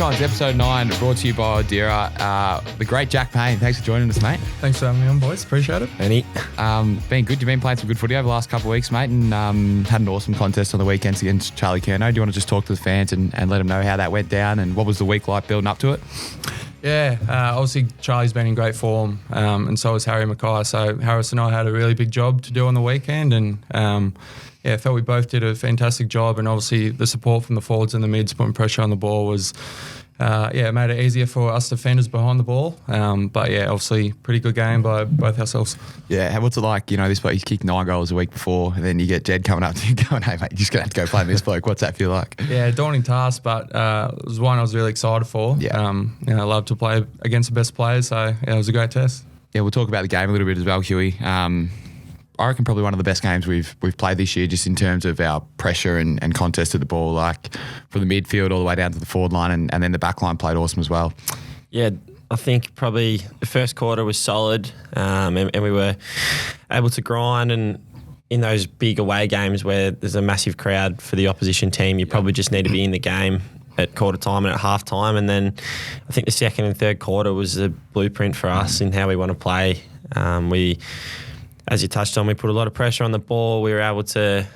Ons, episode 9, brought to you by Adira. The great Jack Payne. Thanks for joining us, mate. Thanks for having me on, boys. Appreciate it. Any? Been good. You've been playing some good footy over the last couple of weeks, mate, and had an awesome contest on the weekends against Charlie Curnow. Do you want to just talk to the fans and let them know how that went down and what was the week like building up to it? Yeah, obviously Charlie's been in great form, and so has Harry Mackay. So Harris and I had a really big job to do on the weekend, and I felt we both did a fantastic job. And obviously the support from the forwards and the mids putting pressure on the ball was, it made it easier for us defenders behind the ball. But yeah, obviously pretty good game by both ourselves. Yeah, what's it like? You know, this bloke, he's kicked 9 goals a week before, and then you get Jed coming up to you going, hey, mate, you're just going to have to go play this bloke. What's that feel like? Yeah, daunting task, but it was one I was really excited for. Yeah. I love to play against the best players, so yeah, it was a great test. Yeah, we'll talk about the game a little bit as well, Huey. I reckon probably one of the best games we've played this year, just in terms of our pressure and contest at the ball, like from the midfield all the way down to the forward line, and then the back line played awesome as well. Yeah, I think probably the first quarter was solid, and we were able to grind. And in those big away games where there's a massive crowd for the opposition team, you probably just need to be in the game at quarter time and at half time. And then I think the second and third quarter was the blueprint for us in how we want to play. As you touched on, we put a lot of pressure on the ball. We were able to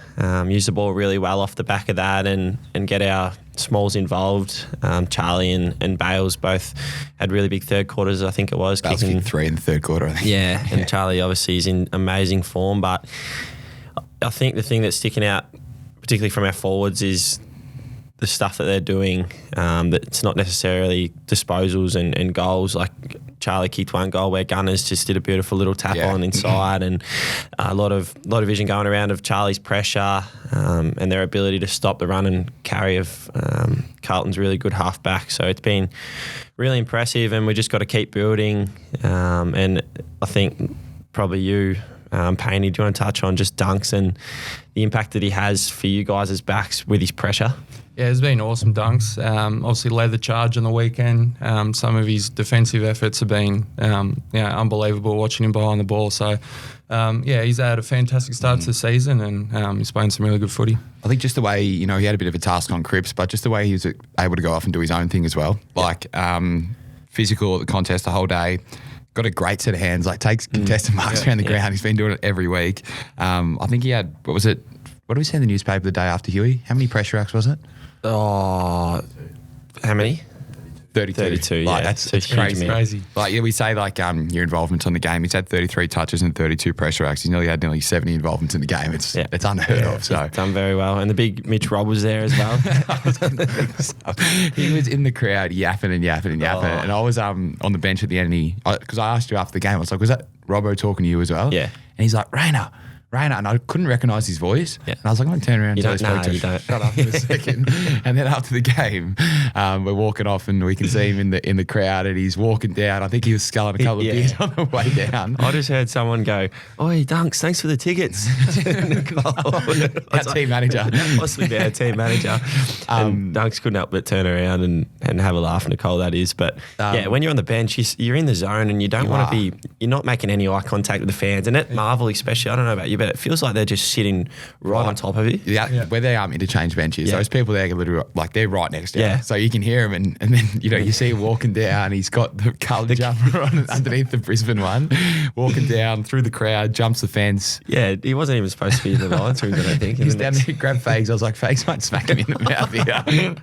use the ball really well off the back of that and get our smalls involved. Charlie and Bales both had really big third quarters, I think it was. Bales kicked 3 in the third quarter, I think. Yeah, and Charlie obviously is in amazing form. But I think the thing that's sticking out, particularly from our forwards, is the stuff that they're doing. That's not necessarily disposals and goals. Like Charlie kicked 1 goal where Gunners just did a beautiful little tap on inside, and a lot of vision going around of Charlie's pressure and their ability to stop the run and carry of Carlton's really good halfback. So it's been really impressive, and we just got to keep building. And I think probably you, Payne, do you want to touch on just Dunks and the impact that he has for you guys as backs with his pressure? Yeah, it's been awesome, Dunks. Obviously led the charge on the weekend. Some of his defensive efforts have been unbelievable, watching him behind the ball. So, he's had a fantastic start to the season, and he's playing some really good footy. I think just the way, he had a bit of a task on Cripps, but just the way he was able to go off and do his own thing as well. Like physical at the contest the whole day. Got a great set of hands, like takes contested marks around the ground. He's been doing it every week. I think he had, what did we see in the newspaper the day after, Huey? How many pressure acts was it? Oh, how many? 32. Like, that's Crazy. Like, we say your involvements on the game. He's had 33 touches and 32 pressure acts. He's nearly had 70 involvements in the game. It's unheard of. So he's done very well. And the big Mitch Robb was there as well. He was in the crowd yapping. And I was on the bench at the end, because I asked you after the game, I was like, was that Robbo talking to you as well? Yeah. And he's like, Rainer, and I couldn't recognise his voice. Yeah. And I was like, I'm going to turn around and you don't. Shut up in a second. And then after the game, we're walking off and we can see him in the crowd, and he's walking down. I think he was sculling a couple of beers on the way down. I just heard someone go, "Oi, Dunks, thanks for the tickets." Our team manager. Possibly our team manager. And Dunks couldn't help but turn around and have a laugh, Nicole, that is. But when you're on the bench, you're in the zone and you don't want to be, you're not making any eye contact with the fans. And at Marvel especially, I don't know about you, but it feels like they're just sitting right on top of you. Yeah, where they interchange benches. Those people there, literally, like, they're right next to you. So you can hear him, and then you see him walking down. He's got the Carlton jumper on underneath the Brisbane one, walking down through the crowd, jumps the fence. Yeah, he wasn't even supposed to be in the Lions rooms, I don't think. He's down there, grabbed Fags. I was like, Fags might smack him in the mouth here.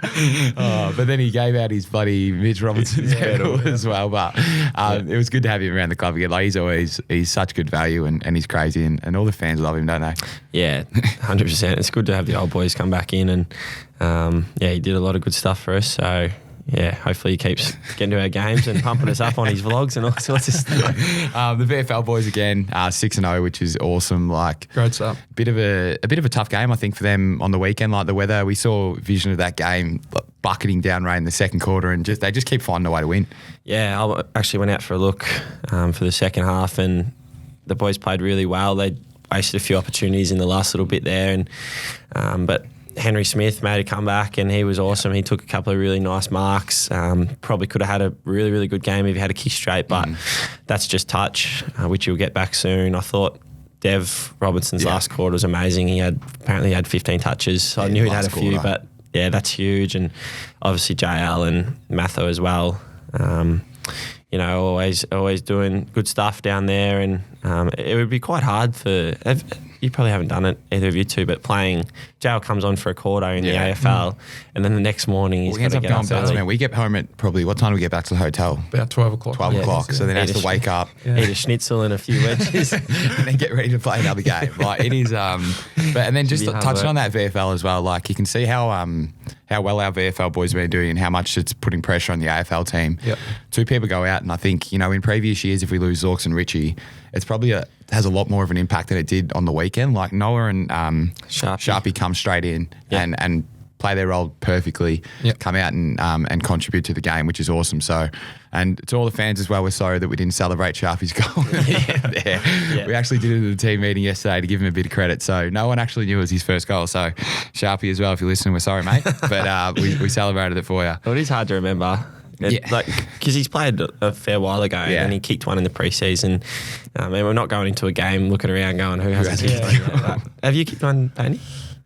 But then he gave out his bloody Mitch Robinson medal as well. But it was good to have him around the club again. Like, he's such good value, and he's crazy, and all the fans love him, don't they? Yeah, 100%. It's good to have the old boys come back in, and he did a lot of good stuff for us. So yeah, hopefully he keeps getting to our games and pumping us up on his vlogs and all sorts of stuff. The VFL boys again, 6-0, which is awesome. Like, great stuff. A bit of a tough game, I think, for them on the weekend. Like, the weather, we saw vision of that game bucketing down rain in the second quarter, and they just keep finding a way to win. Yeah, I actually went out for a look for the second half, and the boys played really well. They wasted a few opportunities in the last little bit there, and but Henry Smith made a comeback and he was awesome. He took a couple of really nice marks. Probably could have had a really, really good game if he had a kick straight, but that's just touch, which he'll get back soon. I thought Dev Robinson's last quarter was amazing. He apparently had 15 touches. So I knew he'd had a few, but yeah, that's huge. And obviously JL and Matho as well. You know, always doing good stuff down there, and it would be quite hard for. You probably haven't done it, either of you two, but playing. JL comes on for a quarter in the AFL, and then the next morning he's got to get up early. Man, we get home at probably, what time do we get back to the hotel? About 12 o'clock. 12 o'clock. So then has to wake up, eat a schnitzel and a few wedges, and then get ready to play another game. Like it is, and then just touching on that VFL as well. Like you can see how well our VFL boys have been doing and how much it's putting pressure on the AFL team. Yep. Two people go out, and I think, you know, in previous years, if we lose Zorks and Richie, it's probably has a lot more of an impact than it did on the weekend. Like Noah and Sharpie come straight in and play their role perfectly, come out and contribute to the game, which is awesome. So, and to all the fans as well, we're sorry that we didn't celebrate Sharpie's goal. We actually did it at the team meeting yesterday to give him a bit of credit. So no one actually knew it was his first goal. So Sharpie as well, if you're listening, we're sorry, mate. But we celebrated it for you. Well, it is hard to remember. Because he's played a fair while ago and he kicked one in the preseason. And we're not going into a game looking around going, who hasn't kicked one yet? Have you kicked one, Payne?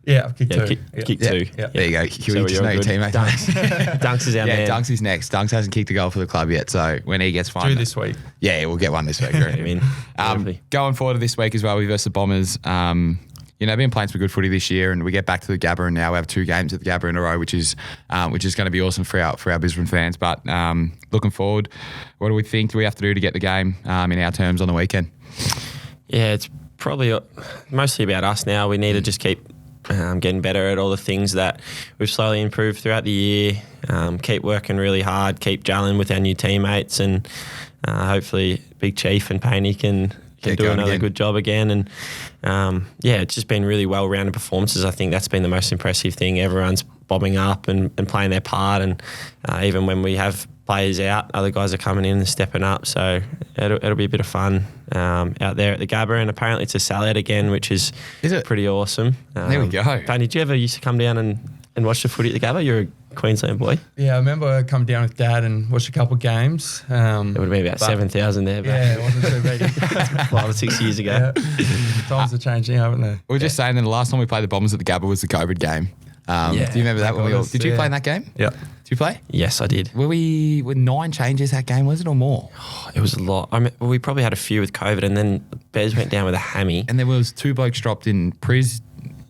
Yeah, I've kicked two. Kicked two. Yeah. There you go. Huey, just know your teammate. Dunks is our man. Dunks is next. Dunks hasn't kicked a goal for the club yet, so when he gets fined. Two this week. Yeah, we'll get one this week. Going forward to this week as well, we versus the Bombers. You know, been playing some good footy this year, and we get back to the Gabba, and now we have 2 games at the Gabba in a row, which is going to be awesome for our Brisbane fans. But looking forward, what do we think we have to do to get the game in our terms on the weekend? Yeah, it's probably mostly about us now. We need to just keep getting better at all the things that we've slowly improved throughout the year. Keep working really hard, keep gelling with our new teammates, and hopefully Big Chief and Payne can do another good job again. And it's just been really well-rounded performances. I think that's been the most impressive thing. Everyone's bobbing up and playing their part, and even when we have players out, other guys are coming in and stepping up. So it'll be a bit of fun out there at the Gabba, and apparently it's a salad again, which is pretty awesome. There we go. Payne, did you ever used to come down and watch the footy at the Gabba? You're a Queensland boy. Yeah, I remember I come down with Dad and watched a couple of games. It would have been about 7,000 there. Yeah, it wasn't too big. 5 or 6 years ago. Yeah. Times have changed now, haven't they? We were just saying that the last time we played the Bombers at the Gabba was the COVID game. Do you remember that? Did you play in that game? Yeah. Did you play? Yes, I did. Were 9 changes that game, was it, or more? It was a lot. I mean, we probably had a few with COVID, and then Bez went down with a hammy. And there was 2 blokes dropped in. Priz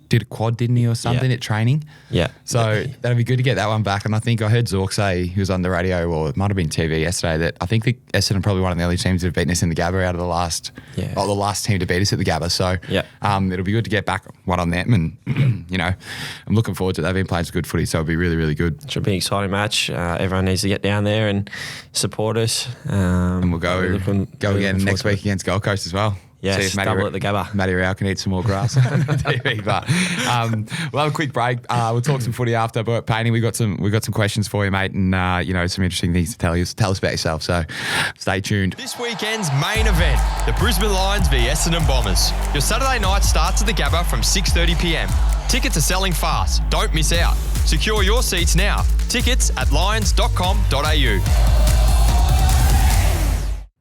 did a quad, didn't he, or something at training? Yeah. So that'd be good to get that one back. And I think I heard Zork say, he was on the radio, or it might have been TV yesterday, that I think Essendon probably one of the only teams that have beaten us in the Gabba out of the last team to beat us at the Gabba. So it'll be good to get back one on them. And, you know, I'm looking forward to it. They've been playing some good footy, so it'll be really, really good. Should be an exciting match. Everyone needs to get down there and support us. And we'll go again next week against Gold Coast as well. Yes, double at the Gabba. Matty Rao can eat some more grass on TV. But we'll have a quick break. We'll talk some footy after. But Payne, we got some questions for you, mate, and some interesting things to tell us about yourself. So stay tuned. This weekend's main event, the Brisbane Lions v Essendon Bombers. Your Saturday night starts at the Gabba from 6:30 p.m. Tickets are selling fast. Don't miss out. Secure your seats now. Tickets at lions.com.au.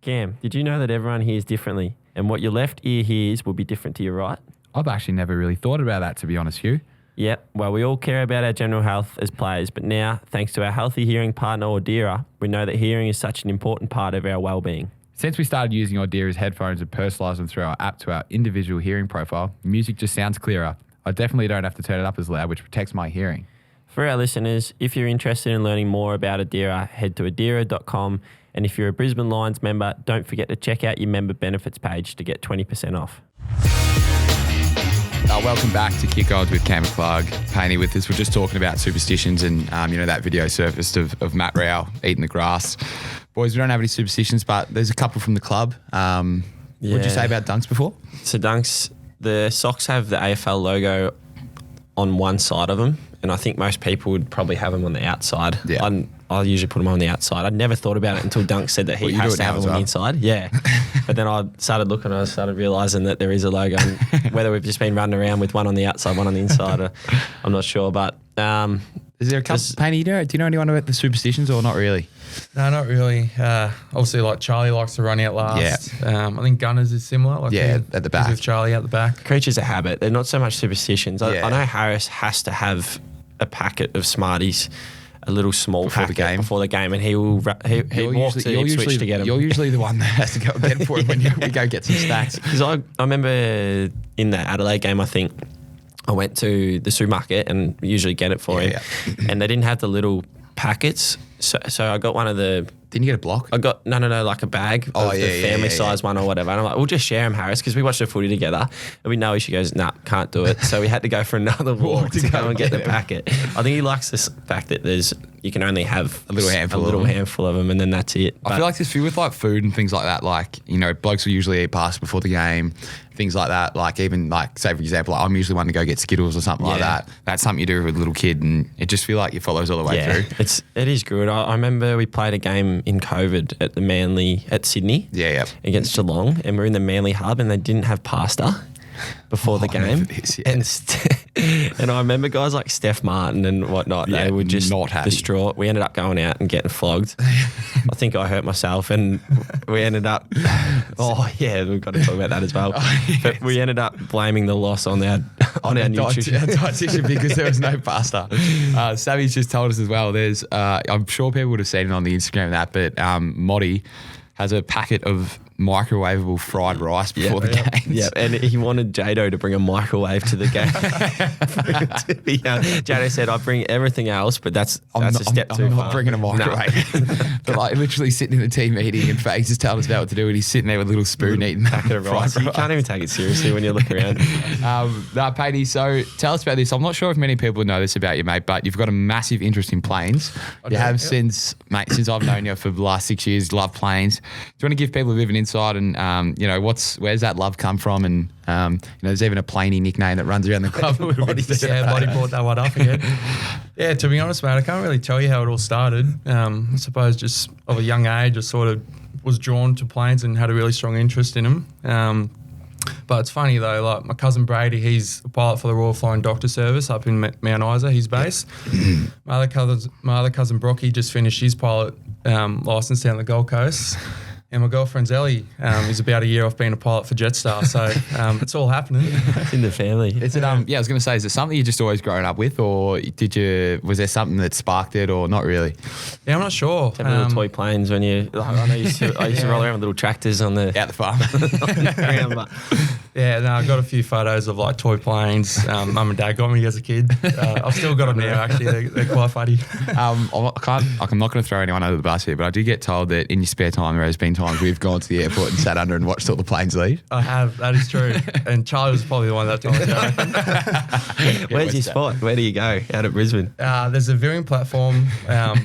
Cam, did you know that everyone hears differently? And what your left ear hears will be different to your right? I've actually never really thought about that, to be honest, Hugh. Yep. Well, we all care about our general health as players, but now, thanks to our healthy hearing partner, Adira, we know that hearing is such an important part of our well-being. Since we started using Adira's headphones and personalised them through our app to our individual hearing profile, music just sounds clearer. I definitely don't have to turn it up as loud, which protects my hearing. For our listeners, if you're interested in learning more about Adira, head to adira.com. And if you're a Brisbane Lions member, don't forget to check out your member benefits page to get 20% off. Welcome back to Kick Ons with Cam and Hugh. Payne with us. We're just talking about superstitions and, that video surfaced of Matt Rao eating the grass. Boys, we don't have any superstitions, but there's a couple from the club. What did you say about Dunks before? So Dunks, the socks have the AFL logo on one side of them, and I think most people would probably have them on the outside. Yeah. I usually put them on the outside. I'd never thought about it until Dunk said that he has to have them on the inside. Yeah. But then I started looking and I started realising that there is a logo. And whether we've just been running around with one on the outside, one on the inside, I'm not sure. But is there a couple? Payne, do you know anyone about the superstitions or not really? No, not really. Obviously, like Charlie likes to run out last. Yeah. I think Gunners is similar. Like at the back. With Charlie at the back. Creatures of habit. They're not so much superstitions. I know Harris has to have a packet of Smarties, a little small Before the packet game. before the game, and he walks to Ipswich to get them. You're usually the one that has to go and get it for him when we go get some snacks. Because I remember in that Adelaide game, I think I went to the supermarket and usually get it for him, and they didn't have the little packets, so I got one of the. Didn't you get a block? I got no, like a bag of the family size one or whatever. And I'm like, we'll just share them, Harris, because we watched the footy together. And we know she goes, nah, can't do it. So we had to go for another walk to go and get the packet. I think he likes this fact that you can only have a little handful of them, and then that's it. I feel like this with like food and things like that, like, you know, blokes will usually eat pasta before the game, things like that. Like even like, say for example, I'm usually one to go get Skittles or something like that. That's something you do with a little kid, and it just feel like you follows all the way through. It is good. I remember we played a game in COVID at the Manly at Sydney against Geelong, and we're in the Manly hub, and they didn't have pasta before the game. And I remember guys like Steph Martin and whatnot, they were just not happy. distraught. We ended up going out and getting flogged. I think I hurt myself, and we ended up we've got to talk about that as well. But we ended up blaming the loss on our nutrition. Our dietitian, because there was no pasta. Savvy's just told us as well, there's I'm sure people would have seen it on the Instagram and that, but Motty has a packet of microwavable fried rice before the game. Yeah, and he wanted Jado to bring a microwave to the game. Jado said, "I'll bring everything else, but that's a step too far. I'm not bringing a microwave." But like literally sitting in the team meeting, and Fags is telling us about what to do, and he's sitting there with a little spoon eating a packet of rice. You can't even take it seriously when you look around. Payne, so tell us about this. I'm not sure if many people know this about you, mate, but you've got a massive interest in planes. You have since I've known you for the last 6 years. Love planes. Do you want to give people a bit of an insight and where's that love come from? And there's even a Planey nickname that runs around the club a little bit. Buddy brought that one up again. Yeah, to be honest, mate, I can't really tell you how it all started. I suppose just of a young age, I sort of was drawn to planes and had a really strong interest in them. But it's funny though, like my cousin Brady, he's a pilot for the Royal Flying Doctor Service up in Mount Isa, he's based. My other cousin Brocky just finished his pilot licence down the Gold Coast. And my girlfriend's Ellie is about a year off being a pilot for Jetstar, so it's all happening. It's in the family. Is it? I was going to say, is it something you just always grown up with, or was there something that sparked it, or not really? Yeah, I'm not sure. Have little toy planes when you. I know I used to roll around with little tractors on the out the farm. I got a few photos of like toy planes. Mum and Dad got me as a kid. I've still got them now. Actually, they're quite funny. I'm not going to throw anyone under the bus here, but I do get told that in your spare time there's been times we've gone to the airport and sat under and watched all the planes leave. I have. That is true. And Charlie was probably the one that told me. Where's your spot? Where do you go out of Brisbane? There's a viewing platform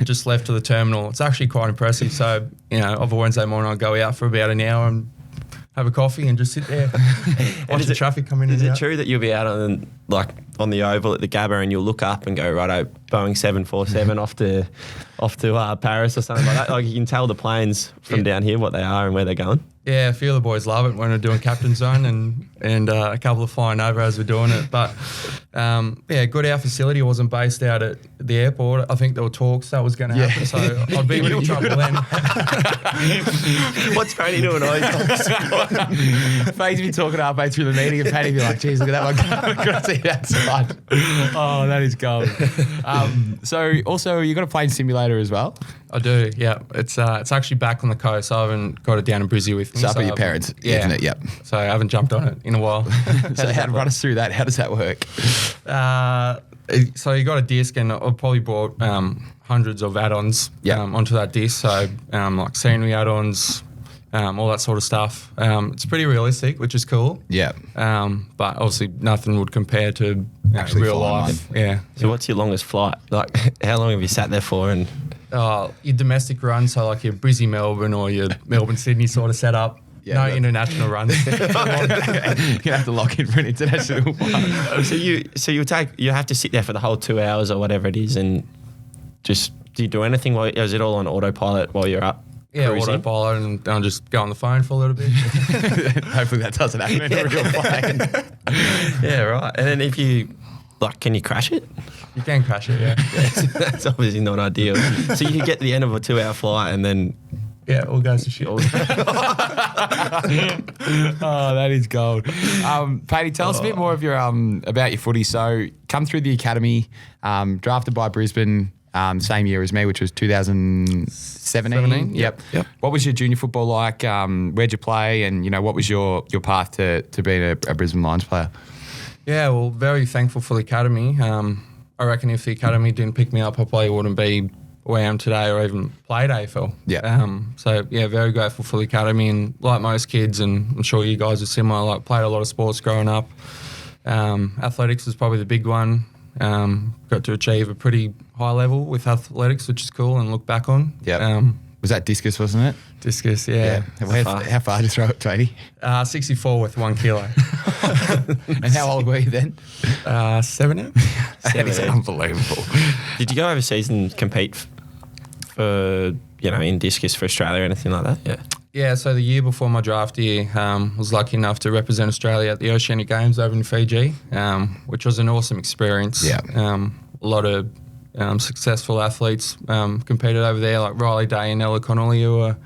just left of the terminal. It's actually quite impressive. So, of a Wednesday morning, I'll go out for about an hour and have a coffee and just sit there, watch the traffic come in and out. Is it true that you'll be out on the oval at the Gabba and you'll look up and go, righto, Boeing 747 off to Paris or something like that? Like you can tell the planes from down here what they are and where they're going. Yeah, a few of the boys love it when we're doing captain zone and a couple of flying over as we're doing it. But good. Our facility wasn't based out at the airport. I think there were talks that was going to happen, so I'd be in real trouble then. What's Paddy doing? Faye's been talking to our mate through the meeting, and Paddy'd be like, "Geez, look at that one! I've got to see that side." Oh, that is gold. So also, you got a plane simulator as well. I do, yeah. It's actually back on the coast. I haven't got it down in Brizzy with me. It's up at your parents, isn't it? Yep. So I haven't jumped on it in a while. So run us through that. How does that work? So you got a disc, and I've probably bought hundreds of add-ons onto that disc. So like scenery add-ons, all that sort of stuff. It's pretty realistic, which is cool. Yeah. But obviously nothing would compare to actually real life. Yeah. So what's your longest flight? Like how long have you sat there for? And your domestic run, so like your Brizzy Melbourne or your Melbourne Sydney sort of setup. Yeah, no international runs. You have to lock in for an international one. So you have to sit there for the whole 2 hours or whatever it is, and just do you do anything is it all on autopilot while you're up? Yeah, cruising? autopilot, and I'll just go on the phone for a little bit. Hopefully that doesn't happen in a real plane. Yeah, right. And then if you can you crash it? You can crash it, yeah. That's obviously not ideal. So you get to the end of a 2 hour flight and then all goes to shit. I Oh, that is gold. Paddy, tell us a bit more of your about your footy. So, come through the academy, drafted by Brisbane, same year as me, which was 2017. Yep. What was your junior football like? Where'd you play? And what was your path to being a Brisbane Lions player? Yeah, well, very thankful for the academy. I reckon if the academy didn't pick me up, I probably wouldn't be where I am today or even played AFL. Yeah. So, yeah, very grateful for the academy. And like most kids, and I'm sure you guys are similar, played a lot of sports growing up. Athletics was probably the big one. Got to achieve a pretty high level with athletics, which is cool and look back on. Yeah. Was that discus, wasn't it? Discus, yeah. How far did you throw it, 20? 64 with 1 kilo. And how old were you then? 7. That is unbelievable. Did you go overseas and compete for, in discus for Australia or anything like that? Yeah. Yeah, so the year before my draft year, was lucky enough to represent Australia at the Oceanic Games over in Fiji, which was an awesome experience. Yeah. A lot of successful athletes competed over there, like Riley Day and Ella Connolly, who were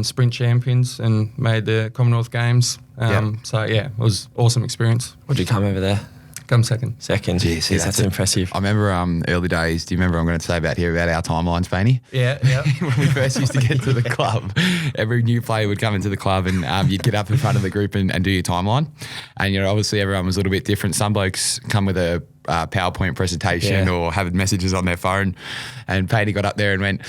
sprint champions and made the Commonwealth Games. So, yeah, it was an awesome experience. Would you come over there? Come second. Second. Jeez, That's impressive. I remember early days. Do you remember I'm going to say about our timelines, Payne? Yeah. When we first used to get to the club, every new player would come into the club and you'd get up in front of the group and do your timeline. And, obviously everyone was a little bit different. Some blokes come with a PowerPoint presentation or have messages on their phone. And Payne got up there and went,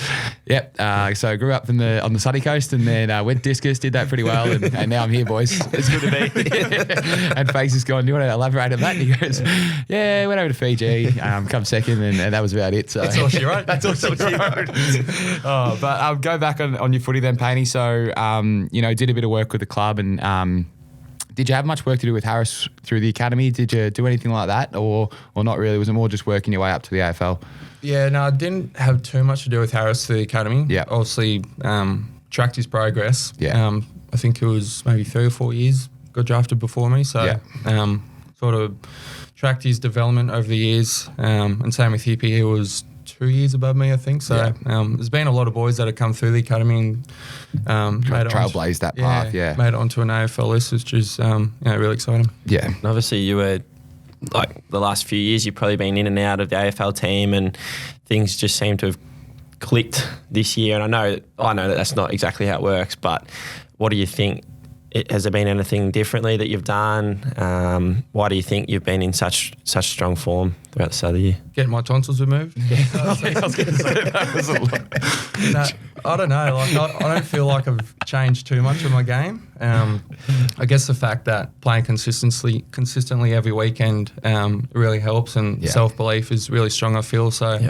yep. So I grew up on the sunny coast and then went discus, did that pretty well. And now I'm here, boys. It's good to be. And Fake's just gone, do you want to elaborate on that? And he goes, yeah, went over to Fiji, come second, and that was about it. So That's all she wrote. That's all she wrote. But go back on your footy then, Payne. So, did a bit of work with the club and did you have much work to do with Harris through the academy? Did you do anything like that or not really? Was it more just working your way up to the AFL? Yeah, no, I didn't have too much to do with Harris through the academy. Yeah. Obviously, tracked his progress. Yeah. I think it was maybe 3 or 4 years, got drafted before me. So sort of tracked his development over the years. And same with Hippie, he was 2 years above me, I think. So there's been a lot of boys that have come through the academy and trailblazed that path, made it onto an AFL list, which is really exciting. Yeah. And obviously you were, like the last few years, you've probably been in and out of the AFL team and things just seem to have clicked this year. And I know that that's not exactly how it works, but what do you think? Has there been anything differently that you've done? Why do you think you've been in such strong form throughout the start of the year? Getting my tonsils removed. I was going to say that was a lot. No, I don't know. I don't feel like I've changed too much of my game. I guess the fact that playing consistently every weekend really helps, and self-belief is really strong, I feel. So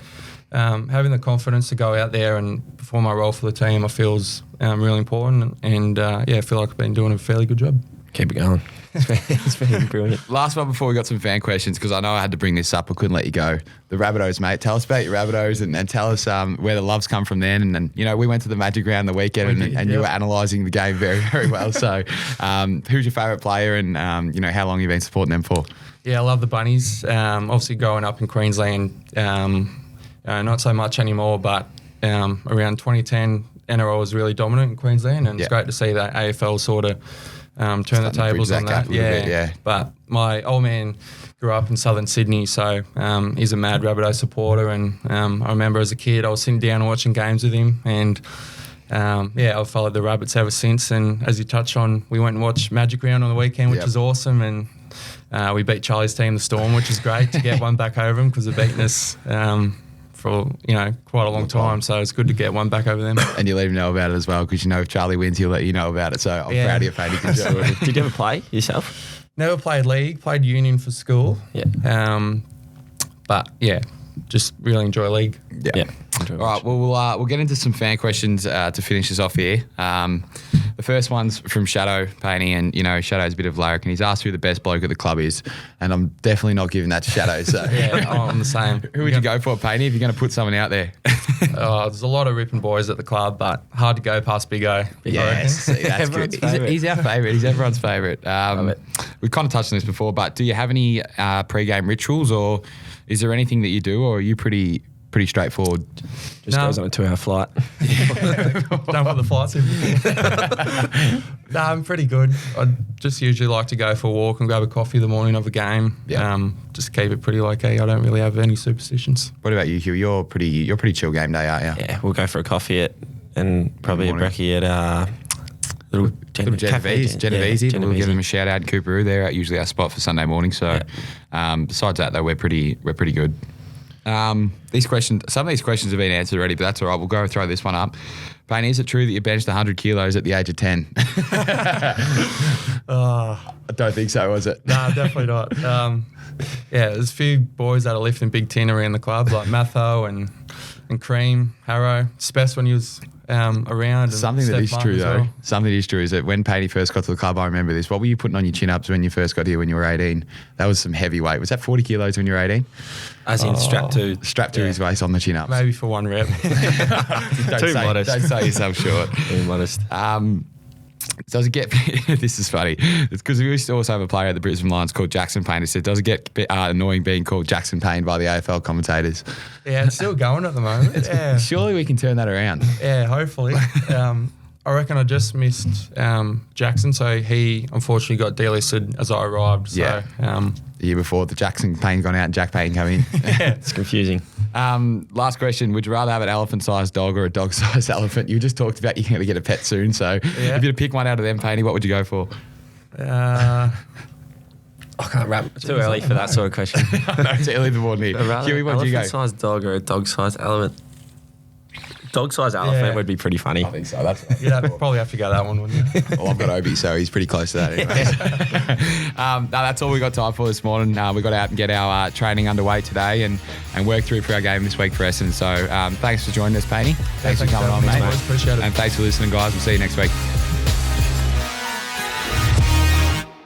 having the confidence to go out there and perform my role for the team, I feel is really important. And I feel like I've been doing a fairly good job. Keep it going. It's been brilliant. Last one before we got some fan questions, because I know I had to bring this up. I couldn't let you go. The Rabbitohs, mate. Tell us about your Rabbitohs and tell us where the love's come from then. And we went to the Magic Round the weekend and you were analysing the game very, very well. So who's your favourite player and, how long have you been supporting them for? Yeah, I love the Bunnies. Obviously growing up in Queensland, not so much anymore, but around 2010, NRL was really dominant in Queensland, and it's great to see that AFL sort of turn the tables on that. But my old man grew up in southern Sydney, so he's a mad Rabbitoh supporter, and I remember as a kid I was sitting down and watching games with him, and I've followed the Rabbits ever since. And as you touched on, we went and watched Magic Round on the weekend, which was awesome, and we beat Charlie's team, the Storm, which is great to get one back over them because they've beaten us for quite a long time, so it's good to get one back over them. And you let him know about it as well, because if Charlie wins, he'll let you know about it. So I'm proud of you, Paddy. Did you ever play yourself? Never played league, played union for school. But just really enjoy league. All right, well, we'll get into some fan questions to finish this off here. The first one's from Shadow, Payne, and Shadow's a bit of lyric, and he's asked who the best bloke at the club is, and I'm definitely not giving that to Shadow. So I'm the same. Who would you go for, Payne, if you're going to put someone out there? There's a lot of ripping boys at the club, but hard to go past Big O. Yes, that's good. He's our favourite. He's everyone's favourite. We've kind of touched on this before, but do you have any pre-game rituals, or is there anything that you do, or are you pretty straightforward? Just goes on a 2-hour flight. Don't put the flights in. Nah, I'm pretty good. I just usually like to go for a walk and grab a coffee the morning of a game. Yeah. Just keep it pretty low key. I don't really have any superstitions. What about you, Hugh? You're pretty chill game day, aren't you? Yeah, we'll go for a coffee and probably a Morning. brekkie at little Genovese. Yeah, We'll give them a shout out in Cooperoo. They're usually our spot for Sunday morning. So, besides that, though, we're pretty good. Some of these questions have been answered already, but that's all right. We'll go and throw this one up. Payne, is it true that you benched 100 kilos at the age of 10? I don't think so, was it? Nah, definitely not. There's a few boys that are lifting big tin around the club, like Matho and Cream, Harrow, Spess when he was around. Something that is Steph true, Martin as though. well. Something that is true is that when Payne first got to the club, I remember this. What were you putting on your chin-ups when you first got here when you were 18? That was some heavy weight. Was that 40 kilos when you were 18? As in strapped to. Strapped to his waist on the chin-ups. Maybe for one rep. Too modest. Don't sell yourself short. Too modest. Does it get... This is funny. It's because we used to also have a player at the Brisbane Lions called Jackson Payne. It said, does it get annoying being called Jackson Payne by the AFL commentators? Yeah, it's still going at the moment. Yeah, Surely we can turn that around. yeah, hopefully. I reckon I just missed Jackson, so he unfortunately got delisted as I arrived. So, Yeah. The year before, the Jackson Payne gone out and Jack Payne come in. It's confusing. Last question. Would you rather have an elephant-sized dog or a dog-sized elephant? You just talked about you're going to get a pet soon. So if you had to pick one out of them, Payne, what would you go for? uh, I can't wrap. Too early for that sort of question. No, it's early in the morning. Huey, what do you go? Elephant-sized dog or a dog-sized elephant? Dog-sized elephant Yeah. would be pretty funny. I think so. That's you'd probably have to go that one, wouldn't you? well, I've got Obi, so he's pretty close to that anyway. No, that's all we got time for this morning. We got out and get our training underway today and work through for our game this week for Essendon. So thanks for joining us, Payne. Thanks for coming on, mate. Appreciate it. And thanks for listening, guys. We'll see you next week.